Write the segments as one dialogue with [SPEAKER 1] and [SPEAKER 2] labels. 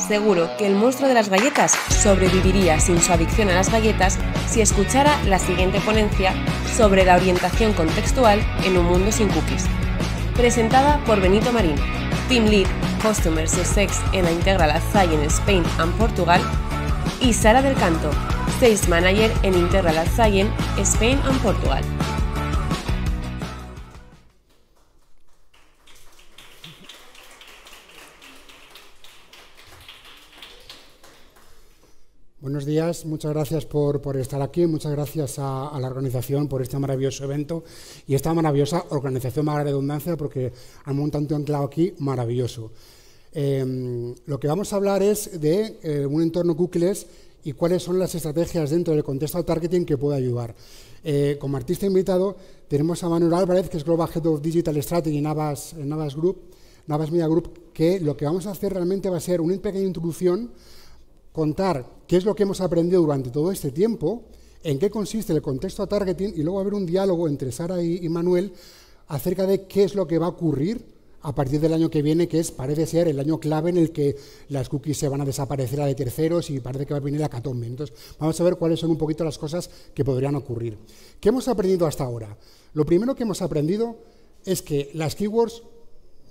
[SPEAKER 1] Seguro que el monstruo de las galletas sobreviviría sin su adicción a las galletas si escuchara la siguiente ponencia sobre la orientación contextual en un mundo sin cookies. Presentada por Benito Marín, Team Lead Customer Success en la Integral Alzayen en Spain and Portugal, y Sara del Canto, Sales Manager en Integral Alzayen, Spain and Portugal.
[SPEAKER 2] Buenos días, muchas gracias por estar aquí, muchas gracias a la organización por este maravilloso evento y esta maravillosa organización, más redundancia, porque han montado un anclado aquí maravilloso. Lo que vamos a hablar es de un entorno cookieless y cuáles son las estrategias dentro del contexto de targeting que puede ayudar. Como artista invitado tenemos a Manuel Álvarez, que es Global Head of Digital Strategy en Navas Media Group, que lo que vamos a hacer realmente va a ser una pequeña introducción, contar qué es lo que hemos aprendido durante todo este tiempo, en qué consiste el contexto de targeting y luego haber un diálogo entre Sara y Manuel acerca de qué es lo que va a ocurrir a partir del año que viene, que parece ser el año clave en el que las cookies se van a desaparecer de terceros y parece que va a venir la hecatombe. Entonces, vamos a ver cuáles son un poquito las cosas que podrían ocurrir. ¿Qué hemos aprendido hasta ahora? Lo primero que hemos aprendido es que las keywords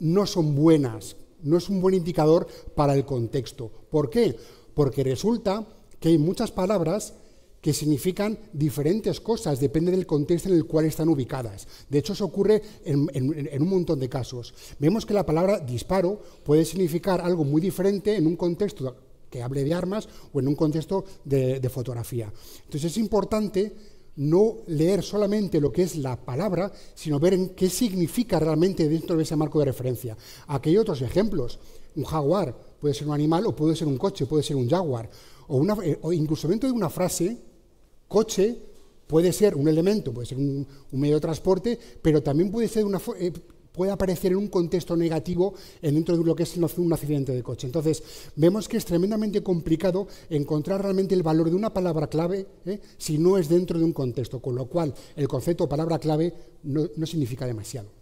[SPEAKER 2] no son buenas, no es un buen indicador para el contexto. ¿Por qué? Porque resulta que hay muchas palabras que significan diferentes cosas, depende del contexto en el cual están ubicadas. De hecho, eso ocurre en un montón de casos. Vemos que la palabra disparo puede significar algo muy diferente en un contexto que hable de armas o en un contexto de fotografía. Entonces, es importante no leer solamente lo que es la palabra, sino ver en qué significa realmente dentro de ese marco de referencia. Aquí hay otros ejemplos. Un jaguar puede ser un animal o puede ser un coche, puede ser un jaguar. O incluso dentro de una frase, coche puede ser un elemento, puede ser un medio de transporte, pero también puede ser puede aparecer en un contexto negativo dentro de lo que es un accidente de coche. Entonces, vemos que es tremendamente complicado encontrar realmente el valor de una palabra clave si no es dentro de un contexto, con lo cual el concepto palabra clave no significa demasiado.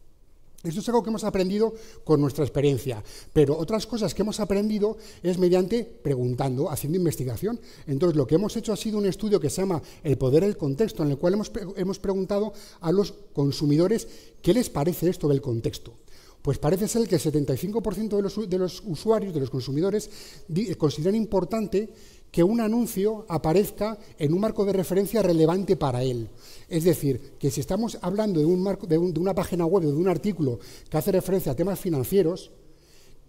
[SPEAKER 2] Esto es algo que hemos aprendido con nuestra experiencia, pero otras cosas que hemos aprendido es mediante preguntando, haciendo investigación. Entonces, lo que hemos hecho ha sido un estudio que se llama El poder del contexto, en el cual hemos preguntado a los consumidores qué les parece esto del contexto. Pues parece ser que el 75% de los usuarios, de los consumidores, consideran importante que un anuncio aparezca en un marco de referencia relevante para él. Es decir, que si estamos hablando de una página web o de un artículo que hace referencia a temas financieros,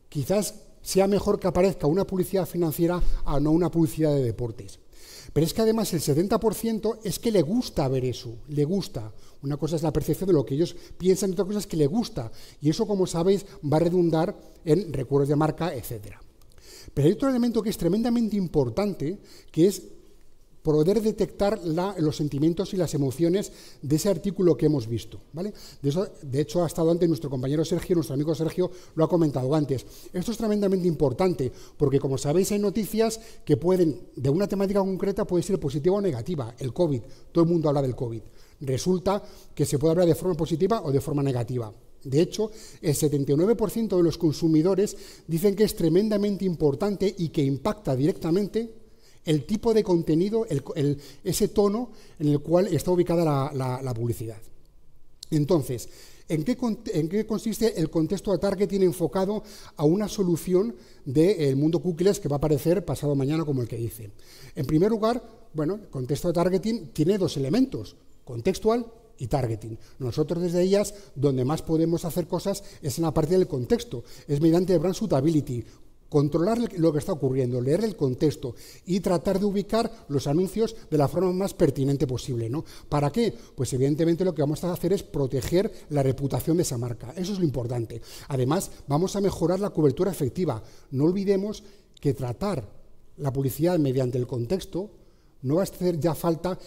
[SPEAKER 2] quizás sea mejor que aparezca una publicidad financiera a no una publicidad de deportes. Pero es que además el 70% es que le gusta ver eso, le gusta. Una cosa es la percepción de lo que ellos piensan y otra cosa es que le gusta. Y eso, como sabéis, va a redundar en recuerdos de marca, etcétera. Pero hay otro elemento que es tremendamente importante, que es poder detectar los sentimientos y las emociones de ese artículo que hemos visto, ¿vale? De hecho, ha estado antes nuestro compañero Sergio, nuestro amigo Sergio, lo ha comentado antes. Esto es tremendamente importante, porque como sabéis hay noticias que pueden, de una temática concreta, puede ser positiva o negativa. El COVID, todo el mundo habla del COVID. Resulta que se puede hablar de forma positiva o de forma negativa. De hecho, el 79% de los consumidores dicen que es tremendamente importante y que impacta directamente el tipo de contenido, ese tono en el cual está ubicada la publicidad. Entonces, ¿en qué consiste el contexto de targeting enfocado a una solución del mundo cookieless que va a aparecer pasado mañana, como el que dice? En primer lugar, bueno, el contexto de targeting tiene dos elementos, contextual y targeting. Nosotros desde ellas, donde más podemos hacer cosas es en la parte del contexto, es mediante brand suitability, controlar lo que está ocurriendo, leer el contexto y tratar de ubicar los anuncios de la forma más pertinente posible, ¿no? ¿Para qué? Pues evidentemente lo que vamos a hacer es proteger la reputación de esa marca. Eso es lo importante. Además, vamos a mejorar la cobertura efectiva. No olvidemos que tratar la publicidad mediante el contexto no va a hacer ya falta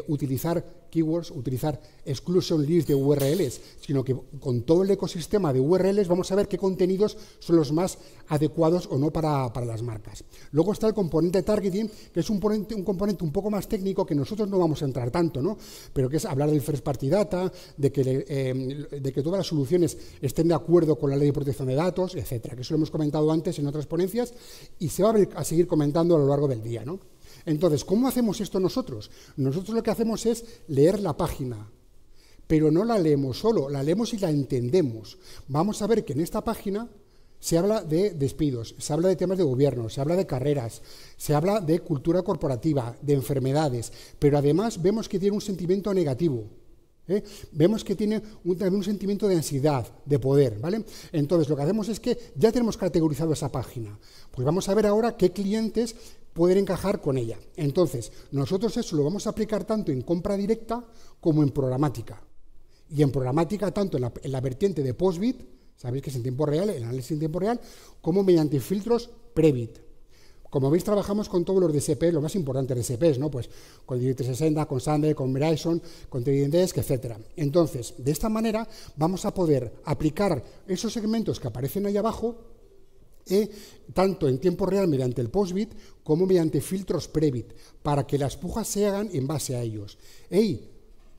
[SPEAKER 2] utilizar keywords, utilizar exclusion list de URLs, sino que con todo el ecosistema de URLs vamos a ver qué contenidos son los más adecuados o no para las marcas. Luego está el componente targeting, que es un componente un poco más técnico que nosotros no vamos a entrar tanto, ¿no? Pero que es hablar del first party data, de que todas las soluciones estén de acuerdo con la ley de protección de datos, etcétera, que eso lo hemos comentado antes en otras ponencias y se va a seguir comentando a lo largo del día, ¿no? Entonces, ¿cómo hacemos esto nosotros? Nosotros lo que hacemos es leer la página, pero no la leemos solo, la leemos y la entendemos. Vamos a ver que en esta página se habla de despidos, se habla de temas de gobierno, se habla de carreras, se habla de cultura corporativa, de enfermedades, pero además vemos que tiene un sentimiento negativo. Vemos que tiene también un sentimiento de ansiedad, de poder, ¿vale? Entonces, lo que hacemos es que ya tenemos categorizado esa página. Pues vamos a ver ahora qué clientes pueden encajar con ella. Entonces, nosotros eso lo vamos a aplicar tanto en compra directa como en programática. Y en programática, tanto en la vertiente de post-bid, sabéis que es en tiempo real, el análisis en tiempo real, como mediante filtros pre-bid. Como veis, trabajamos con todos los DSP, lo más importante de DSPs, ¿no? Pues con Direct360, con Sunday, con Verizon, con Trading Desk, etc. Entonces, de esta manera vamos a poder aplicar esos segmentos que aparecen ahí abajo, tanto en tiempo real mediante el post-bid como mediante filtros pre-bid, para que las pujas se hagan en base a ellos. Hey,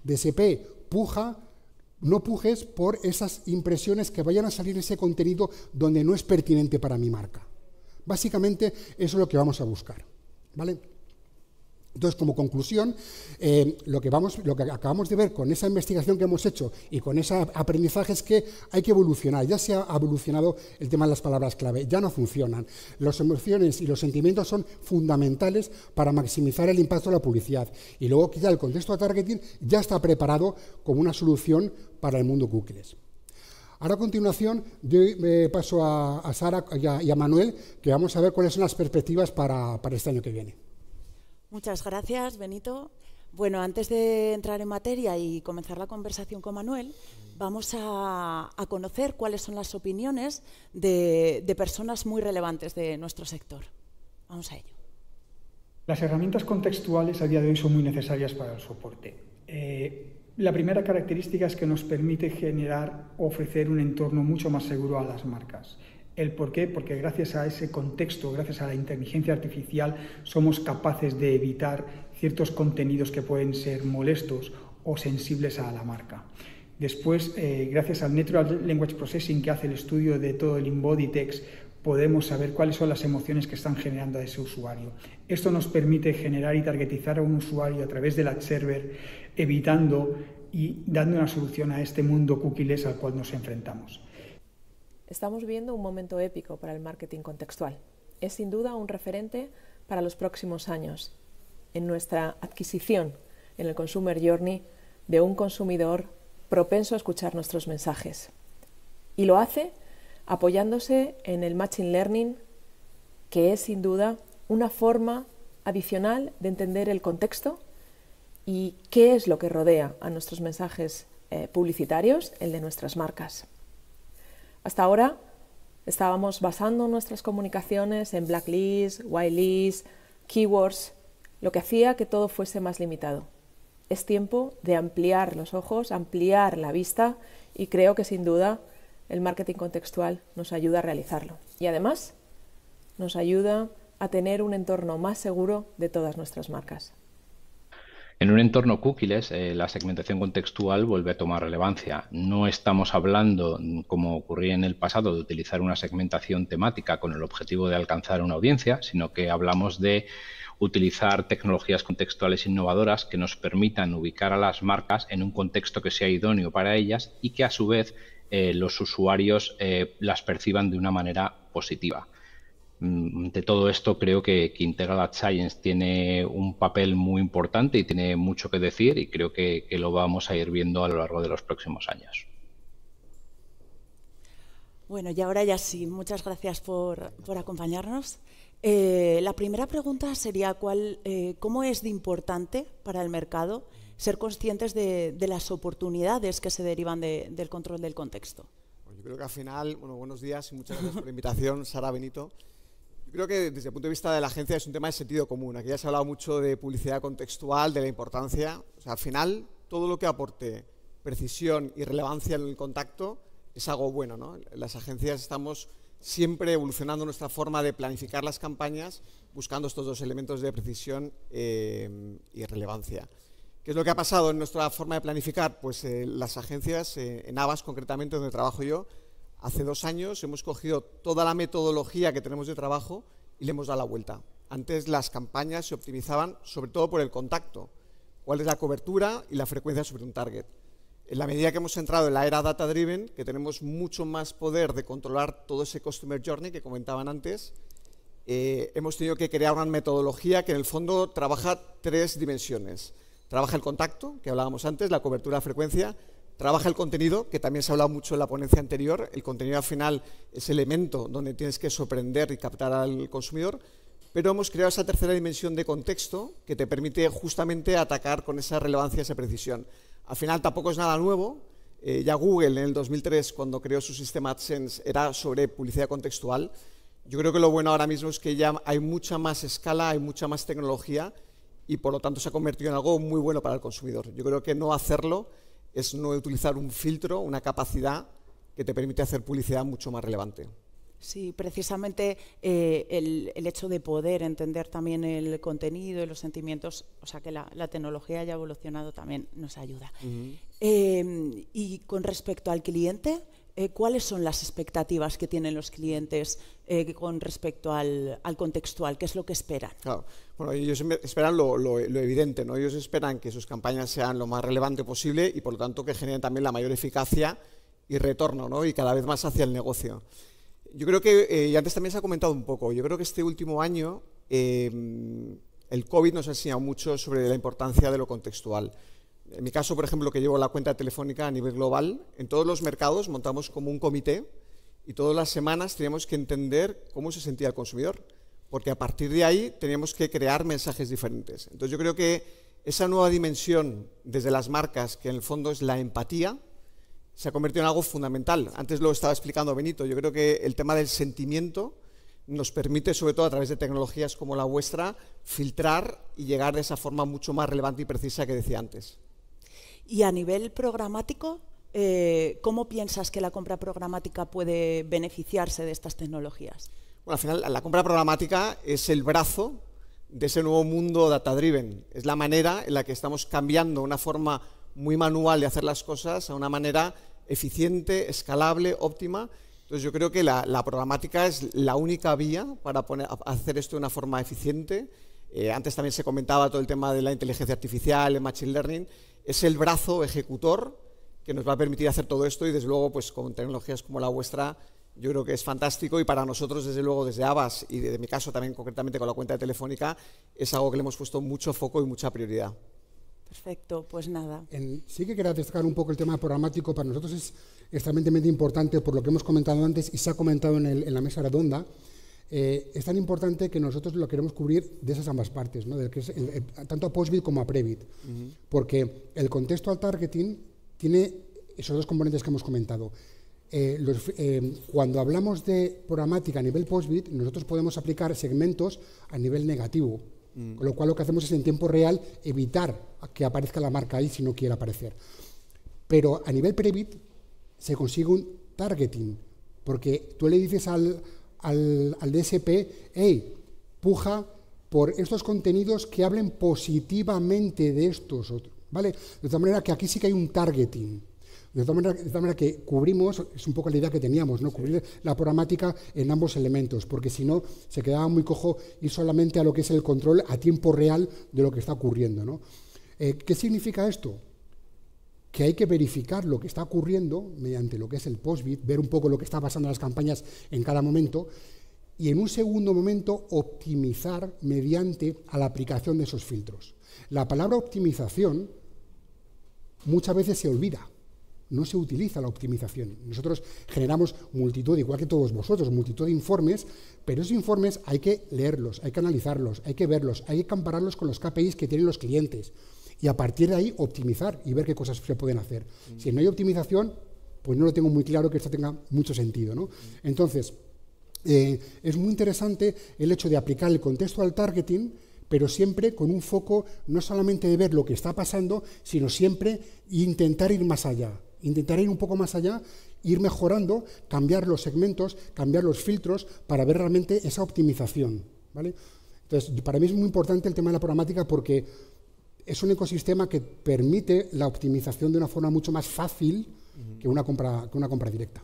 [SPEAKER 2] DSP, puja, no pujes por esas impresiones que vayan a salir ese contenido donde no es pertinente para mi marca. Básicamente, eso es lo que vamos a buscar, ¿vale? Entonces, como conclusión, lo que acabamos de ver con esa investigación que hemos hecho y con ese aprendizaje es que hay que evolucionar. Ya se ha evolucionado el tema de las palabras clave, ya no funcionan. Las emociones y los sentimientos son fundamentales para maximizar el impacto de la publicidad. Y luego, quizá el contexto de targeting ya está preparado como una solución para el mundo cookies. Ahora, a continuación, yo paso a Sara y a Manuel, que vamos a ver cuáles son las perspectivas para este año que viene.
[SPEAKER 3] Muchas gracias, Benito. Bueno, antes de entrar en materia y comenzar la conversación con Manuel, vamos a conocer cuáles son las opiniones de personas muy relevantes de nuestro sector. Vamos a ello.
[SPEAKER 4] Las herramientas contextuales a día de hoy son muy necesarias para el soporte. La primera característica es que nos permite generar o ofrecer un entorno mucho más seguro a las marcas. ¿El por qué? Porque gracias a ese contexto, gracias a la inteligencia artificial, somos capaces de evitar ciertos contenidos que pueden ser molestos o sensibles a la marca. Después, gracias al Natural Language Processing, que hace el estudio de todo el embodied text, podemos saber cuáles son las emociones que están generando a ese usuario. Esto nos permite generar y targetizar a un usuario a través del ad server, evitando y dando una solución a este mundo cookieless al cual nos enfrentamos.
[SPEAKER 5] Estamos viviendo un momento épico para el marketing contextual. Es sin duda un referente para los próximos años en nuestra adquisición en el Consumer Journey de un consumidor propenso a escuchar nuestros mensajes. Y lo hace apoyándose en el Machine Learning, que es sin duda una forma adicional de entender el contexto y qué es lo que rodea a nuestros mensajes publicitarios, el de nuestras marcas. Hasta ahora estábamos basando nuestras comunicaciones en blacklist, whitelist, keywords, lo que hacía que todo fuese más limitado. Es tiempo de ampliar los ojos, ampliar la vista y creo que sin duda el marketing contextual nos ayuda a realizarlo. Y además nos ayuda a tener un entorno más seguro de todas nuestras marcas.
[SPEAKER 6] En un entorno cookieless, la segmentación contextual vuelve a tomar relevancia. No estamos hablando, como ocurría en el pasado, de utilizar una segmentación temática con el objetivo de alcanzar una audiencia, sino que hablamos de utilizar tecnologías contextuales innovadoras que nos permitan ubicar a las marcas en un contexto que sea idóneo para ellas y que a su vez los usuarios las perciban de una manera positiva. De todo esto creo que Integral Ad Science tiene un papel muy importante y tiene mucho que decir y creo que lo vamos a ir viendo a lo largo de los próximos años.
[SPEAKER 3] Bueno, y ahora ya sí, muchas gracias por acompañarnos. La primera pregunta sería ¿cómo es de importante para el mercado ser conscientes de las oportunidades que se derivan del control del contexto?
[SPEAKER 7] Bueno, yo creo que al final, buenos días y muchas gracias por la invitación, Sara, Benito. Yo creo que desde el punto de vista de la agencia es un tema de sentido común. Aquí ya se ha hablado mucho de publicidad contextual, de la importancia. O sea, al final, todo lo que aporte precisión y relevancia en el contacto es algo bueno, ¿no? Las agencias estamos siempre evolucionando nuestra forma de planificar las campañas buscando estos dos elementos de precisión y relevancia. ¿Qué es lo que ha pasado en nuestra forma de planificar? Pues las agencias, en Havas concretamente, donde trabajo yo, hace 2 años hemos cogido toda la metodología que tenemos de trabajo y le hemos dado la vuelta. Antes las campañas se optimizaban sobre todo por el contacto, cuál es la cobertura y la frecuencia sobre un target. En la medida que hemos entrado en la era data-driven, que tenemos mucho más poder de controlar todo ese customer journey que comentaban antes, hemos tenido que crear una metodología que en el fondo trabaja 3 dimensiones. Trabaja el contacto, que hablábamos antes, la cobertura, la frecuencia. Trabaja el contenido, que también se ha hablado mucho en la ponencia anterior. El contenido al final es el elemento donde tienes que sorprender y captar al consumidor. Pero hemos creado esa tercera dimensión de contexto que te permite justamente atacar con esa relevancia, esa precisión. Al final tampoco es nada nuevo. Ya Google en el 2003, cuando creó su sistema AdSense, era sobre publicidad contextual. Yo creo que lo bueno ahora mismo es que ya hay mucha más escala, hay mucha más tecnología y por lo tanto se ha convertido en algo muy bueno para el consumidor. Yo creo que no hacerlo es no utilizar un filtro, una capacidad que te permite hacer publicidad mucho más relevante.
[SPEAKER 3] Sí, precisamente el hecho de poder entender también el contenido y los sentimientos, o sea que la tecnología haya evolucionado también nos ayuda. Y con respecto al cliente, ¿cuáles son las expectativas que tienen los clientes con respecto al contextual? ¿Qué es lo que esperan?
[SPEAKER 7] Claro. Bueno, ellos esperan lo evidente, ¿no? Ellos esperan que sus campañas sean lo más relevante posible y por lo tanto que generen también la mayor eficacia y retorno, ¿no? Y cada vez más hacia el negocio. Yo creo que, y antes también se ha comentado un poco, yo creo que este último año el COVID nos ha enseñado mucho sobre la importancia de lo contextual. En mi caso, por ejemplo, que llevo la cuenta telefónica a nivel global, en todos los mercados montamos como un comité y todas las semanas teníamos que entender cómo se sentía el consumidor, porque a partir de ahí teníamos que crear mensajes diferentes. Entonces yo creo que esa nueva dimensión desde las marcas, que en el fondo es la empatía, se ha convertido en algo fundamental. Antes lo estaba explicando Benito, yo creo que el tema del sentimiento nos permite, sobre todo a través de tecnologías como la vuestra, filtrar y llegar de esa forma mucho más relevante y precisa que decía antes.
[SPEAKER 3] Y a nivel programático, ¿cómo piensas que la compra programática puede beneficiarse de estas tecnologías?
[SPEAKER 7] Bueno, al final la compra programática es el brazo de ese nuevo mundo data-driven. Es la manera en la que estamos cambiando una forma muy manual de hacer las cosas a una manera eficiente, escalable, óptima. Entonces yo creo que la programática es la única vía para hacer esto de una forma eficiente. Antes también se comentaba todo el tema de la inteligencia artificial, el machine learning. Es el brazo ejecutor que nos va a permitir hacer todo esto y desde luego pues con tecnologías como la vuestra yo creo que es fantástico y para nosotros desde luego desde Havas y de mi caso también concretamente con la cuenta de Telefónica es algo que le hemos puesto mucho foco y mucha prioridad.
[SPEAKER 3] Perfecto, pues nada.
[SPEAKER 2] Sí que quería destacar un poco el tema programático. Para nosotros es extremadamente importante por lo que hemos comentado antes y se ha comentado en la mesa redonda. Es tan importante que nosotros lo queremos cubrir de esas ambas partes, ¿no? Que es tanto a post-bid como a pre-bid. Porque el contextual targeting tiene esos dos componentes que hemos comentado. Cuando hablamos de programática a nivel post-bid, nosotros podemos aplicar segmentos a nivel negativo. Con lo cual lo que hacemos es en tiempo real evitar que aparezca la marca ahí si no quiere aparecer. Pero a nivel pre-bid se consigue un targeting, porque tú le dices al DSP, hey, puja por estos contenidos que hablen positivamente de estos otros, ¿vale? De tal manera que aquí sí que hay un targeting. De tal manera que cubrimos, es un poco la idea que teníamos, ¿no? Cubrir la programática en ambos elementos, porque si no se quedaba muy cojo ir solamente a lo que es el control a tiempo real de lo que está ocurriendo, ¿no? ¿Qué significa esto? Que hay que verificar lo que está ocurriendo mediante lo que es el post-bid, ver un poco lo que está pasando en las campañas en cada momento y en un segundo momento optimizar mediante a la aplicación de esos filtros. La palabra optimización muchas veces se olvida. No se utiliza la optimización. Nosotros generamos multitud, igual que todos vosotros, multitud de informes, pero esos informes hay que leerlos, hay que analizarlos, hay que verlos, hay que compararlos con los KPIs que tienen los clientes y a partir de ahí optimizar y ver qué cosas se pueden hacer. Si no hay optimización, pues no lo tengo muy claro que esto tenga mucho sentido, ¿no? Entonces, es muy interesante el hecho de aplicar el contextual targeting, pero siempre con un foco no solamente de ver lo que está pasando, sino siempre intentar ir más allá, intentar ir un poco más allá, ir mejorando, cambiar los segmentos, cambiar los filtros para ver realmente esa optimización, ¿vale? Entonces, para mí es muy importante el tema de la programática porque es un ecosistema que permite la optimización de una forma mucho más fácil que una compra directa.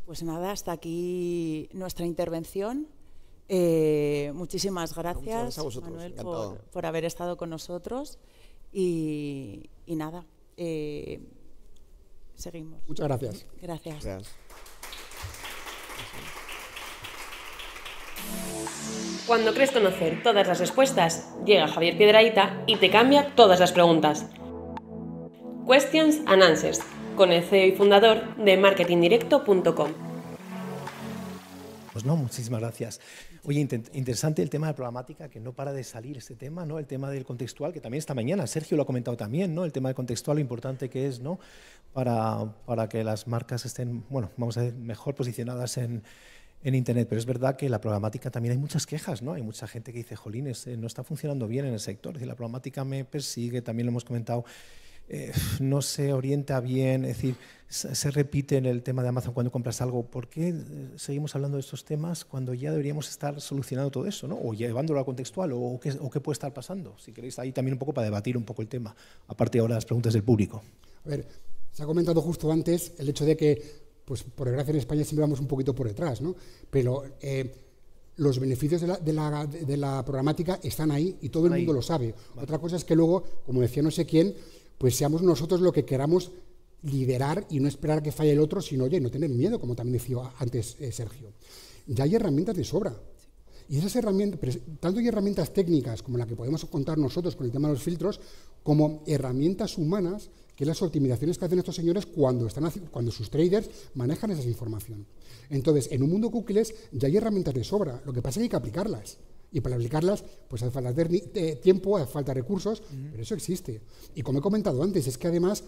[SPEAKER 3] Pues nada, hasta aquí nuestra intervención. Muchísimas gracias, Manuel, por haber estado con nosotros. Y nada, seguimos.
[SPEAKER 2] Muchas gracias.
[SPEAKER 3] Gracias.
[SPEAKER 1] Cuando crees conocer todas las respuestas, llega Javier Piedrahita y te cambia todas las preguntas. Questions and Answers, con el CEO y fundador de marketingdirecto.com.
[SPEAKER 8] Pues no, muchísimas gracias. Oye, interesante el tema de programática, que no para de salir este tema, ¿no? El tema del contextual, que también esta mañana Sergio lo ha comentado también, ¿no? El tema del contextual, lo importante que es, ¿no? Para que las marcas estén, bueno, vamos a ver, mejor posicionadas en Internet. Pero es verdad que la programática también hay muchas quejas, ¿no? Hay mucha gente que dice, jolines, no está funcionando bien en el sector. Es decir, la programática me persigue, también lo hemos comentado, no se orienta bien, es decir, se repite en el tema de Amazon cuando compras algo. ¿Por qué seguimos hablando de estos temas cuando ya deberíamos estar solucionando todo eso, ¿no? O llevándolo a contextual, o qué puede estar pasando? Si queréis, ahí también un poco para debatir un poco el tema, aparte ahora las preguntas del público.
[SPEAKER 2] A ver, se ha comentado justo antes el hecho de que, pues por desgracia en España siempre vamos un poquito por detrás, ¿no? Pero los beneficios de la programática están ahí y todo el mundo lo sabe. Vale. Otra cosa es que luego, como decía no sé quién, pues seamos nosotros lo que queramos liderar y no esperar que falle el otro, sino, oye, no tener miedo, como también decía antes Sergio. Ya hay herramientas de sobra. Y esas herramientas, tanto hay herramientas técnicas como la que podemos contar nosotros con el tema de los filtros, como herramientas humanas, que es las optimizaciones que hacen estos señores cuando sus traders manejan esa información. Entonces, en un mundo cookies ya hay herramientas de sobra, lo que pasa es que hay que aplicarlas. Y para aplicarlas, pues hace falta tiempo, hace falta recursos, pero eso existe. Y como he comentado antes, es que además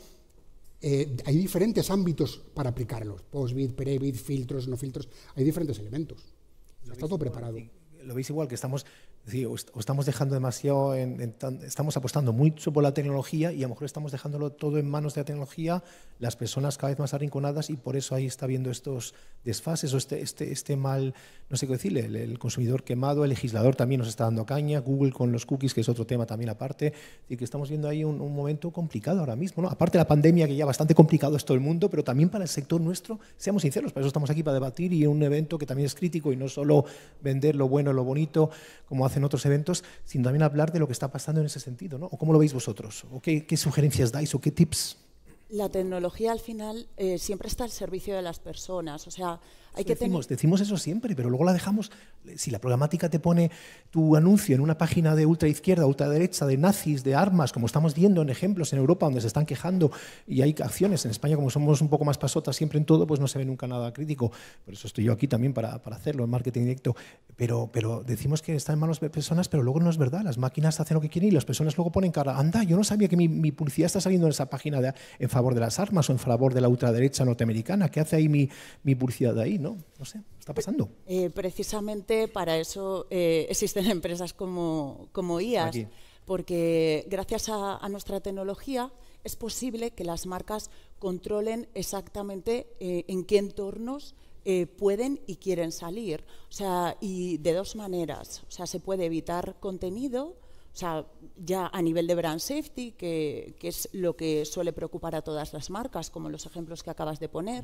[SPEAKER 2] hay diferentes ámbitos para aplicarlos. Post-bid, pre-bid, filtros, no filtros, hay diferentes elementos. Está todo preparado.
[SPEAKER 8] Lo veis igual, que estamos dejando demasiado, estamos apostando mucho por la tecnología y a lo mejor estamos dejándolo todo en manos de la tecnología, las personas cada vez más arrinconadas, y por eso ahí está viendo estos desfases o este mal, no sé qué decirle, el consumidor quemado, el legislador también nos está dando caña, Google con los cookies, que es otro tema también aparte, y que estamos viendo ahí un momento complicado ahora mismo, ¿no? Aparte de la pandemia, que ya bastante complicado es todo el mundo, pero también para el sector nuestro, seamos sinceros, para eso estamos aquí, para debatir, y un evento que también es crítico y no solo vender lo bueno, lo bonito, como hacen otros eventos, sino también hablar de lo que está pasando en ese sentido, ¿no? ¿O cómo lo veis vosotros? ¿O qué sugerencias dais o qué tips?
[SPEAKER 3] La tecnología al final siempre está al servicio de las personas, o sea,
[SPEAKER 8] decimos eso siempre, pero luego la dejamos. Si la programática te pone tu anuncio en una página de ultraizquierda, ultraderecha, de nazis, de armas, como estamos viendo en ejemplos en Europa donde se están quejando y hay acciones, en España como somos un poco más pasotas siempre en todo, pues no se ve nunca nada crítico. Por eso estoy yo aquí también para hacerlo en marketing directo. Pero decimos que está en manos de personas, pero luego no es verdad. Las máquinas hacen lo que quieren y las personas luego ponen cara. Anda, yo no sabía que mi publicidad está saliendo en esa página en favor de las armas o en favor de la ultraderecha norteamericana. ¿Qué hace ahí mi publicidad de ahí? No sé, está pasando.
[SPEAKER 3] Precisamente para eso existen empresas como IAS, aquí. Porque gracias a nuestra tecnología es posible que las marcas controlen exactamente en qué entornos pueden y quieren salir. O sea, y de dos maneras. O sea, se puede evitar contenido, o sea, ya a nivel de brand safety, que es lo que suele preocupar a todas las marcas, como los ejemplos que acabas de poner,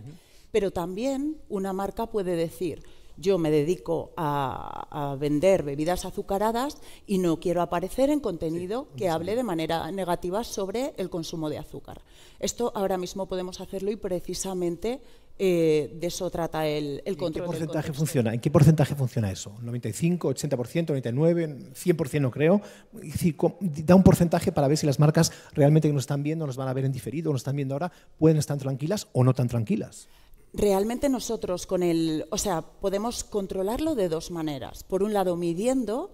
[SPEAKER 3] pero también una marca puede decir, yo me dedico a vender bebidas azucaradas y no quiero aparecer en contenido que hable de manera negativa sobre el consumo de azúcar. Esto ahora mismo podemos hacerlo y precisamente de eso trata el control.
[SPEAKER 8] ¿En qué porcentaje funciona? ¿En qué porcentaje funciona eso? ¿95, 80%, 99%, 100% no creo? Es decir, da un porcentaje para ver si las marcas realmente que nos están viendo, nos van a ver en diferido, nos están viendo ahora, pueden estar tranquilas o no tan tranquilas.
[SPEAKER 3] Realmente nosotros podemos controlarlo de dos maneras. Por un lado, midiendo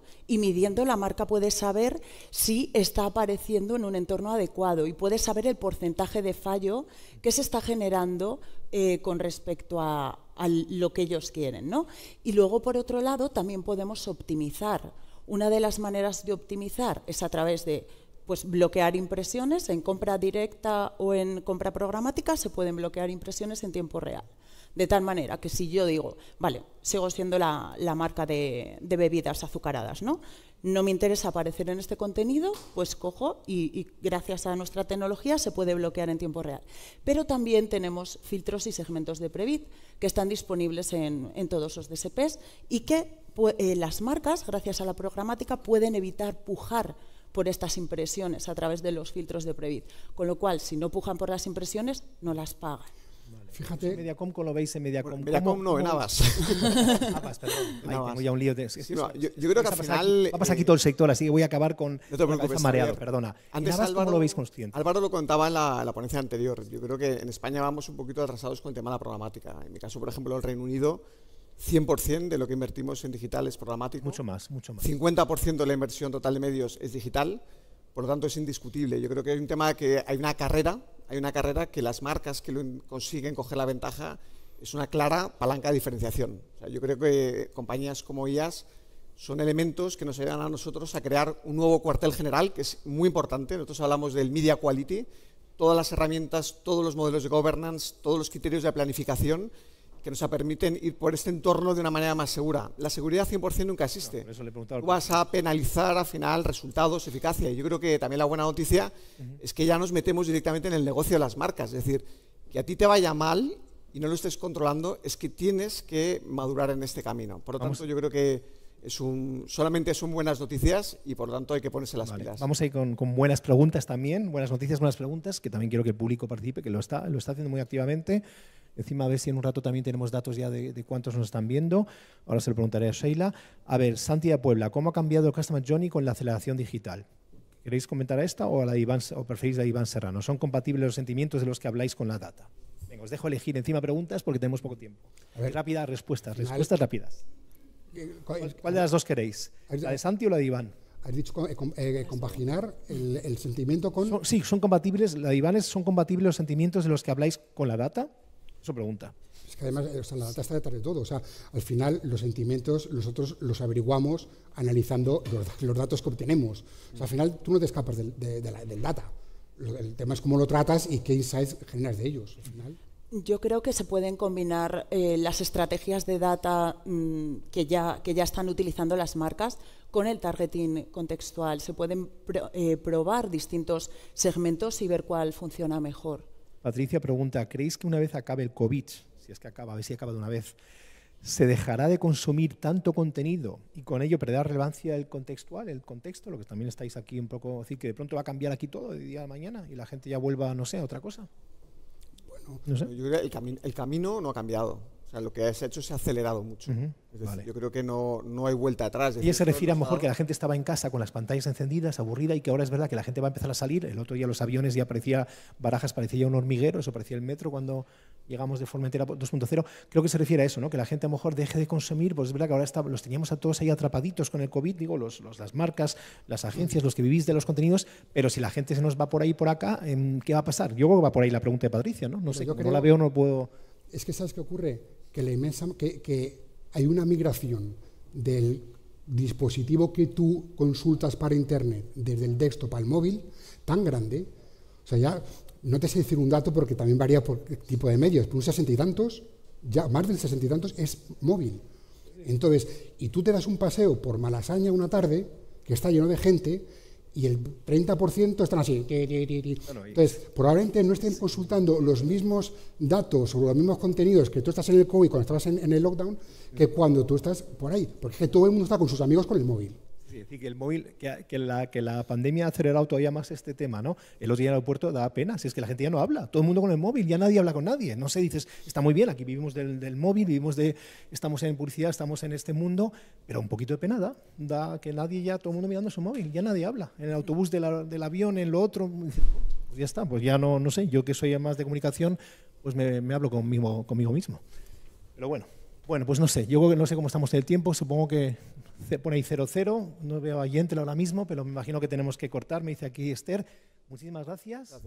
[SPEAKER 3] la marca puede saber si está apareciendo en un entorno adecuado y puede saber el porcentaje de fallo que se está generando con respecto a a lo que ellos quieren, ¿no? Y luego, por otro lado, también podemos optimizar. Una de las maneras de optimizar es a través de pues, bloquear impresiones en compra directa o en compra programática. Se pueden bloquear impresiones en tiempo real. De tal manera que si yo digo, vale, sigo siendo la marca de bebidas azucaradas, ¿no? No me interesa aparecer en este contenido, pues cojo y gracias a nuestra tecnología se puede bloquear en tiempo real. Pero también tenemos filtros y segmentos de Prebid que están disponibles en todos los DSPs y que las marcas, gracias a la programática, pueden evitar pujar por estas impresiones a través de los filtros de Prebid. Con lo cual, si no pujan por las impresiones, no las pagan.
[SPEAKER 2] Fíjate.
[SPEAKER 8] Mediacom, ¿cómo lo veis en Mediacom?
[SPEAKER 7] Bueno, Mediacom no, en Avas.
[SPEAKER 8] Avas, perdón. Ahí tengo ya un lío.
[SPEAKER 7] Yo creo que al final...
[SPEAKER 8] Va a pasar aquí todo el sector, así que voy a acabar con
[SPEAKER 7] no te preocupes,
[SPEAKER 8] mareado, perdona.
[SPEAKER 7] Antes
[SPEAKER 8] Avas,
[SPEAKER 7] Álvaro,
[SPEAKER 8] ¿cómo lo veis consciente?
[SPEAKER 7] Álvaro lo contaba en la ponencia anterior. Yo creo que en España vamos un poquito atrasados con el tema de la programática. En mi caso, por ejemplo, el Reino Unido, 100% de lo que invertimos en digital es programático.
[SPEAKER 8] Mucho más, mucho más.
[SPEAKER 7] 50% de la inversión total de medios es digital. Por lo tanto, es indiscutible. Yo creo que hay un tema que hay una carrera que las marcas que consiguen coger la ventaja es una clara palanca de diferenciación. O sea, yo creo que compañías como IAS son elementos que nos ayudan a nosotros a crear un nuevo cuartel general, que es muy importante. Nosotros hablamos del Media Quality, todas las herramientas, todos los modelos de governance, todos los criterios de planificación que nos permiten ir por este entorno de una manera más segura. La seguridad 100% nunca existe.
[SPEAKER 8] No, por eso le he preguntado
[SPEAKER 7] Tú vas a penalizar al final resultados, eficacia. Y yo creo que también la buena noticia es que ya nos metemos directamente en el negocio de las marcas. Es decir, que a ti te vaya mal y no lo estés controlando, es que tienes que madurar en este camino. Por lo tanto, yo creo que solamente son buenas noticias y por lo tanto hay que ponerse las pilas.
[SPEAKER 8] Vamos a ir con buenas preguntas también, buenas noticias, buenas preguntas, que también quiero que el público participe, que lo está haciendo muy activamente. Encima a ver si en un rato también tenemos datos ya de cuántos nos están viendo. Ahora se lo preguntaré a Sheila. A ver, Santi de Puebla, ¿cómo ha cambiado el Customer Journey con la aceleración digital? ¿Queréis comentar a esta o a la de Iván, o preferís la de Iván Serrano? ¿Son compatibles los sentimientos de los que habláis con la data? Venga, os dejo elegir encima preguntas porque tenemos poco tiempo. Rápidas respuestas rápidas. ¿Cuál de las dos queréis? ¿La de Santi o la de Iván?
[SPEAKER 2] Has dicho compaginar el sentimiento con...
[SPEAKER 8] Sí, son compatibles. La de Iván ¿son compatibles los sentimientos de los que habláis con la data? Eso pregunta.
[SPEAKER 2] Es que además la data está detrás de todo. O sea, al final los sentimientos nosotros los averiguamos analizando los datos que obtenemos. O sea, al final tú no te escapas del data. El tema es cómo lo tratas y qué insights generas de ellos. Al final.
[SPEAKER 3] Yo creo que se pueden combinar las estrategias de data que ya están utilizando las marcas con el targeting contextual. Se pueden probar distintos segmentos y ver cuál funciona mejor.
[SPEAKER 8] Patricia pregunta, ¿creéis que una vez acabe el COVID, si es que acaba, a ver si acaba de una vez, se dejará de consumir tanto contenido y con ello perderá relevancia el contextual, el contexto, lo que también estáis aquí un poco, decir que de pronto va a cambiar aquí todo de día a mañana y la gente ya vuelva, no sé, a otra cosa?
[SPEAKER 7] Bueno, no sé. Yo creo que el camino no ha cambiado. O sea, lo que se ha hecho se ha acelerado mucho. Es decir, yo creo que no hay vuelta atrás.
[SPEAKER 8] Y se refiere a lo mejor que la gente estaba en casa con las pantallas encendidas, aburrida, y que ahora es verdad que la gente va a empezar a salir. El otro día los aviones ya parecía, Barajas parecía ya un hormiguero, eso parecía el metro cuando llegamos de Formentera 2.0. Creo que se refiere a eso, ¿no? Que la gente a lo mejor deje de consumir, pues es verdad que ahora los teníamos a todos ahí atrapaditos con el COVID, digo, las marcas, las agencias, los que vivís de los contenidos, pero si la gente se nos va por ahí y por acá, ¿qué va a pasar? Yo creo que va por ahí la pregunta de Patricia, ¿no? No sé, como no la veo, no puedo...
[SPEAKER 2] Es que ¿sabes qué ocurre? Que hay una migración del dispositivo que tú consultas para Internet desde el desktop al móvil tan grande, o sea, ya no te sé decir un dato porque también varía por tipo de medios, pero un 60 y tantos, ya más del 60 y tantos es móvil. Entonces, y tú te das un paseo por Malasaña una tarde, que está lleno de gente, y el 30% están así. Entonces, probablemente no estén consultando los mismos datos o los mismos contenidos que tú estás en el COVID cuando estabas en el lockdown que cuando tú estás por ahí. Porque es que todo el mundo está con sus amigos con el móvil.
[SPEAKER 8] Sí, es decir, que el móvil, que la pandemia ha acelerado todavía más este tema, ¿no? El otro día en el aeropuerto da pena, si es que la gente ya no habla, todo el mundo con el móvil, ya nadie habla con nadie. No sé, dices, está muy bien, aquí vivimos del móvil, estamos en publicidad, estamos en este mundo, pero un poquito de pena da que nadie ya, todo el mundo mirando su móvil, ya nadie habla. En el autobús del avión, en lo otro, pues ya está, pues ya no sé, yo que soy más de comunicación, pues me hablo conmigo mismo. Pero bueno, pues no sé, yo no sé cómo estamos en el tiempo, supongo que pone ahí 00, no veo a Yentel ahora mismo, pero me imagino que tenemos que cortar, me dice aquí Esther. Muchísimas gracias.